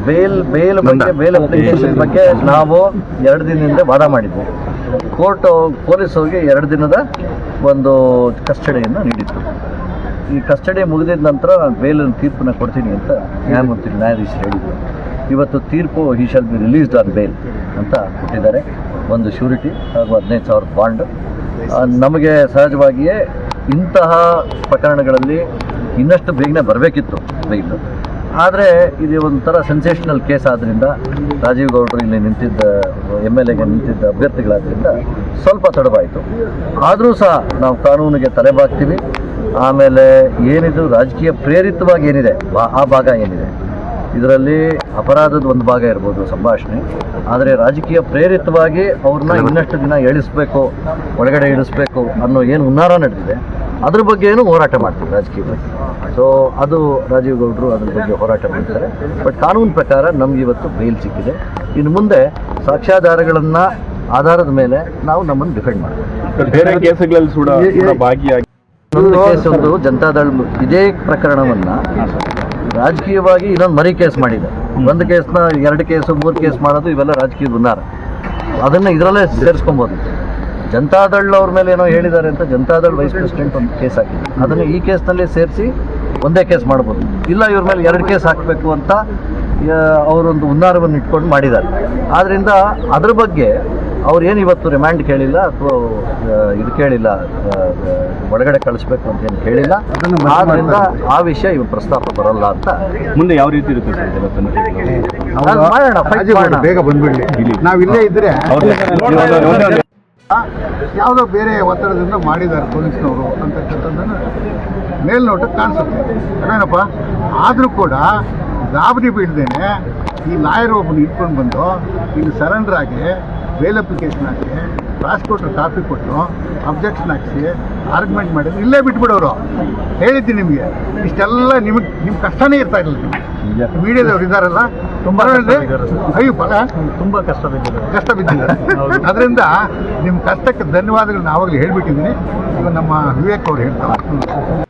Bale application ಬಗ್ಗೆ ನಾವು 2 ದಿನದಿಂದ ವಾದ ಮಾಡಿದ್ವಿ. ಪೊಲೀಸ್ ಹೋಗಿ 2 ದಿನದ ಒಂದು ಕಸ್ಟಡಿಯನ್ನು ನೀಡಿತ್ತು. ಈ ಕಸ್ಟಡಿ ಮುಗಿದಿದ ನಂತರ ಬೇಲಿನ ತೀರ್ಪನ್ನು ಕೊಡ್ತೀನಿ ಅಂತ ನ್ಯಾಯಾಧೀಶರು ಹೇಳಿದರು. ಇವತ್ತು ತೀರ್ಪು he shall be released on bail ಅಂತ ಕೊಟ್ಟಿದ್ದಾರೆ. ಒಂದು ಶ್ಯೂರಿಟಿ ಹಾಗೂ 15,000 ಬಾಂಡ್. ನಮಗೆ ಸಹಜವಾಗಿಯೇ ಇಂತಹ ಪ್ರಕರಣಗಳಲ್ಲಿ ಇನ್ನಷ್ಟು ಬೇಗನೆ ಬರಬೇಕಿತ್ತು ಬೇಗ. ಆದರೆ ಇದು ಒಂಥರ ಸೆನ್ಸೇಷನಲ್ ಕೇಸ್ ಆದ್ದರಿಂದ ರಾಜೀವ್ ಗೌಡರು ಇಲ್ಲಿ ನಿಂತಿದ್ದ MLAಗೆ ನಿಂತಿದ್ದ ಅಭ್ಯರ್ಥಿಗಳಾದ್ದರಿಂದ ಸ್ವಲ್ಪ ತಡವಾಯಿತು. ಆದರೂ ಸಹ ನಾವು ಕಾನೂನಿಗೆ ತಲೆಬಾಗ್ತೀವಿ. ಆಮೇಲೆ ಏನಿದು ರಾಜಕೀಯ ಪ್ರೇರಿತವಾಗಿ ಏನಿದೆ ಆ ಭಾಗ ಏನಿದೆ, ಇದರಲ್ಲಿ ಅಪರಾಧದ ಒಂದು ಭಾಗ ಇರ್ಬೋದು ಸಂಭಾಷಣೆ, ಆದರೆ ರಾಜಕೀಯ ಪ್ರೇರಿತವಾಗಿ ಅವ್ರನ್ನ ಇನ್ನಷ್ಟು ದಿನ ಒಳಗಡೆ ಇಳಿಸ್ಬೇಕು ಅನ್ನೋ ಏನು ಹುನ್ನಾರ ನಡೆದಿದೆ ಅದ್ರ ಬಗ್ಗೆ ಏನು ಹೋರಾಟ ಮಾಡ್ತೀವಿ ರಾಜಕೀಯವಾಗಿ. ಸೊ ಅದು ರಾಜೀವ್ ಗೌಡರು ಅದ್ರ ಬಗ್ಗೆ ಹೋರಾಟ ಮಾಡ್ತಾರೆ. ಬಟ್ ಕಾನೂನು ಪ್ರಕಾರ ನಮ್ಗೆ ಇವತ್ತು ಬೇಲ್ ಸಿಕ್ಕಿದೆ. ಇನ್ನು ಮುಂದೆ ಸಾಕ್ಷ್ಯಾಧಾರಗಳನ್ನು ಆಧಾರದ ಮೇಲೆ ನಾವು ನಮ್ಮನ್ನು ಡಿಫೆಂಡ್ ಮಾಡ್ತೀವಿ. ಬೇರೆ ಕೇಸುಗಳಲ್ಲಿ ಭಾಗಿಯಾಗಿ ಒಂದು ಕೇಸ್ ಒಂದು ಜನತಾದಳ ಇದೇ ಪ್ರಕರಣವನ್ನು ರಾಜಕೀಯವಾಗಿ ಇನ್ನೊಂದು ಮರಿ ಕೇಸ್ ಮಾಡಿದೆ. ಒಂದು ಕೇಸ್ನ 2 ಕೇಸು 3 ಕೇಸ್ ಮಾಡೋದು ಇವೆಲ್ಲ ರಾಜಕೀಯ ಹುನ್ನಾರ. ಅದನ್ನು ಇದರಲ್ಲೇ ಸೇರಿಸ್ಕೊಬೋದು. ಜನತಾದಳ ಅವ್ರ ಮೇಲೆ ಏನೋ ಹೇಳಿದ್ದಾರೆ ಅಂತ ಜನತಾದಳ ವೈಸ್ ಪ್ರೆಸಿಡೆಂಟ್ ಒಂದು ಕೇಸ್ ಹಾಕಿದೆ. ಅದನ್ನು ಈ ಕೇಸ್ನಲ್ಲಿ ಸೇರಿಸಿ ಒಂದೇ ಕೇಸ್ ಮಾಡ್ಬೋದು. ಇಲ್ಲ ಇವ್ರ ಮೇಲೆ 2 ಕೇಸ್ ಹಾಕಬೇಕು ಅಂತ ಅವರೊಂದು ಹುನ್ನಾರವನ್ನು ಇಟ್ಕೊಂಡು ಮಾಡಿದ್ದಾರೆ. ಆದ್ದರಿಂದ ಅದ್ರ ಬಗ್ಗೆ ಅವ್ರು ಏನು ಇವತ್ತು ರಿಮ್ಯಾಂಡ್ ಕೇಳಿಲ್ಲ ಅಥವಾ ಇದು ಕೇಳಿಲ್ಲ, ಒಳಗಡೆ ಕಳಿಸ್ಬೇಕು ಅಂತ ಏನು ಕೇಳಿಲ್ಲ. ಆದ್ದರಿಂದ ಆ ವಿಷಯ ಇವಾಗ ಪ್ರಸ್ತಾಪ ಬರಲ್ಲ ಅಂತ. ಮುಂದೆ ಯಾವ ರೀತಿ ಇರುತ್ತೆ ಮಾಡೋಣ, ಬೇಗ ಬಂದ್ಬಿಡ್ಲಿ. ನಾವಿಲ್ಲೇ ಇದ್ರೆ ಯಾವುದೋ ಬೇರೆ ಒತ್ತಡದಿಂದ ಮಾಡಿದ್ದಾರೆ ಪೊಲೀಸ್ನವರು ಅಂತಕ್ಕಂಥದ್ದನ್ನು ಮೇಲ್ನೋಟಕ್ಕೆ ಕಾಣಿಸುತ್ತೆ. ಅದೇನಪ್ಪ, ಆದರೂ ಕೂಡ ಗಾಬರಿ ಬೀಳ್ದೇನೆ ಈ ಲಾಯರ್ ಒಬ್ಬನು ಇಟ್ಕೊಂಡು ಬಂದು ಇಲ್ಲಿ ಸರೆಂಡರ್ ಆಗಿ ಬೇಲ್ ಅಪ್ಲಿಕೇಶನ್ ಹಾಕಿ ಪ್ರಾಸಿಕ್ಯೂಟರ್ ಕಾಪಿ ಕೊಟ್ಟು ಅಬ್ಜೆಕ್ಷನ್ ಹಾಕಿಸಿ ಆರ್ಗ್ಯುಮೆಂಟ್ ಮಾಡಿದ್ರು ಇಲ್ಲೇ ಬಿಟ್ಬಿಡೋರು. ಹೇಳಿದ್ದೀನಿ ನಿಮಗೆ, ಇಷ್ಟೆಲ್ಲ ನಿಮ್ಮ ಕಷ್ಟನೇ ಇರ್ತಾ ಇರಲಿಲ್ಲ. ಮೀಡಿಯಾದವ್ರು ಇದ್ದಾರಲ್ಲ ತುಂಬ ಅಯ್ಯೋ ಫಲ ತುಂಬ ಕಷ್ಟ ಬಿದ್ದಿದ್ದಾರೆ. ಅದರಿಂದ ನಿಮ್ಮ ಕಷ್ಟಕ್ಕೆ ಧನ್ಯವಾದಗಳನ್ನ ಆವಾಗಲೇ ಹೇಳ್ಬಿಟ್ಟಿದ್ದೀನಿ. ಈಗ ನಮ್ಮ ವಿವೇಕ್ ಅವ್ರು ಹೇಳ್ತಾರೆ.